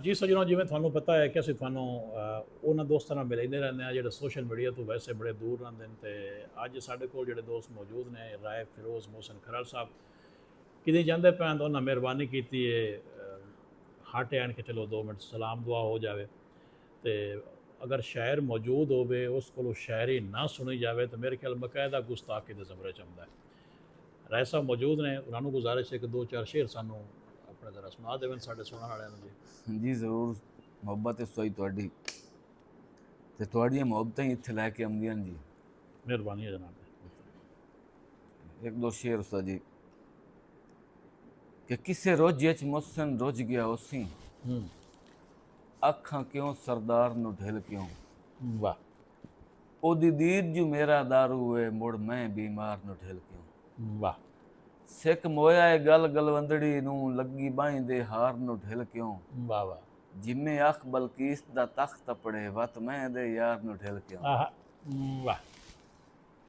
ਜੀ ਸੱਜਣੋ, ਜਿਵੇਂ ਤੁਹਾਨੂੰ ਪਤਾ ਹੈ ਕਿ ਅਸੀਂ ਤੁਹਾਨੂੰ ਉਹਨਾਂ ਦੋਸਤਾਂ ਨਾਲ ਮਿਲਦੇ ਰਹਿੰਦੇ ਹਾਂ ਜਿਹੜੇ ਸੋਸ਼ਲ ਮੀਡੀਆ ਤੋਂ ਵੈਸੇ ਬੜੇ ਦੂਰ ਰਹਿੰਦੇ ਨੇ। ਤੇ ਅੱਜ ਸਾਡੇ ਕੋਲ ਜਿਹੜੇ ਦੋਸਤ ਮੌਜੂਦ ਨੇ, ਰਾਏ ਫਿਰੋਜ਼ ਮੋਹਸਨ ਖਰਲ ਸਾਹਿਬ, ਕਿਤੇ ਜਾਂਦੇ ਪੈਣ ਤਾਂ ਉਹਨਾਂ ਮਿਹਰਬਾਨੀ ਕੀਤੀ ਹੈ, ਹਟ ਆਣ ਕੇ ਚਲੋ 2 ਮਿੰਟ ਸਲਾਮ ਦੁਆ ਹੋ ਜਾਵੇ। ਤੇ ਅਗਰ ਸ਼ਾਇਰ ਮੌਜੂਦ ਹੋਵੇ ਉਸ ਕੋਲੋਂ ਸ਼ਾਇਰੀ ਨਾ ਸੁਣੀ ਜਾਵੇ ਤਾਂ ਮੇਰੇ ਖਿਆਲ ਬਕਾਇਦਾ ਗੁਸਤਾਖੀ ਦੇ ਜ਼ਮਰੇ ਚ ਆਉਂਦਾ ਹੈ। ਰਾਏ ਸਾਹਿਬ ਮੌਜੂਦ ਨੇ, ਉਹਨਾਂ ਨੂੰ ਗੁਜ਼ਾਰਿਸ਼ ਹੈ ਕਿ 2-4 ਸ਼ੇਰ ਸਾਨੂੰ ਆਪਣੇ ਜ਼ਰਾ ਸੁਣਾ ਦੇਵਣ ਸਾਡੇ ਸੁਣਨ ਵਾਲਿਆਂ ਨੂੰ। ਜੀ ਜੀ ਜ਼ਰੂਰ, ਮੁਹੱਬਤ ਇਸ ਤੋਂ ਹੀ ਤੁਹਾਡੀ ਤੇ ਤੁਹਾਡੀਆਂ ਮੁਹੱਬਤਾਂ ਹੀ ਇੱਥੇ ਲੈ ਕੇ ਆਉਂਦੀਆਂ ਜੀ। ਮਿਹਰਬਾਨੀ ਹੈ ਜਨਾਬ। ਇੱਕ ਦੋ ਸ਼ੇਰ ਉਸਤਾਦ ਜੀ ਕਿ ਕਿਸੇ ਰੋਜੇ ਚ ਮੁਹਸਨ ਰੁੱਝ ਗਿਆ ਉਸੀਂ, ਅੱਖਾਂ ਕਿਉਂ ਸਰਦਾਰ ਨੂੰ ਢਿਲ ਕਿਉਂ। ਵਾਹ। ਉਹਦੀ ਦੀਦ ਜੋ ਮੇਰਾ ਦਾਰੂ ਏ, ਮੁੜ ਮੈਂ ਬਿਮਾਰ ਨੂੰ ਢਿਲ ਕਿਉਂ। ਵਾਹ। ਸਿੱਖ ਮੋਇਆ ਏ ਗਲ ਗਲਵੰਦੜੀ ਨੂੰ, ਲੱਗੀ ਬਾहीं ਦੇ ਹਾਰ ਨੂੰ ਢਿਲ ਕਿਉਂ। ਵਾਹ ਵਾਹ। ਜਿਵੇਂ ਅੱਖ ਬਲਕੀਸ ਦਾ ਤਖਤ ਪੜੇ, ਵਤ ਮੈਂ ਦੇ ਯਾਰ ਨੂੰ ਢਿਲ ਕਿਉਂ। ਵਾਹ।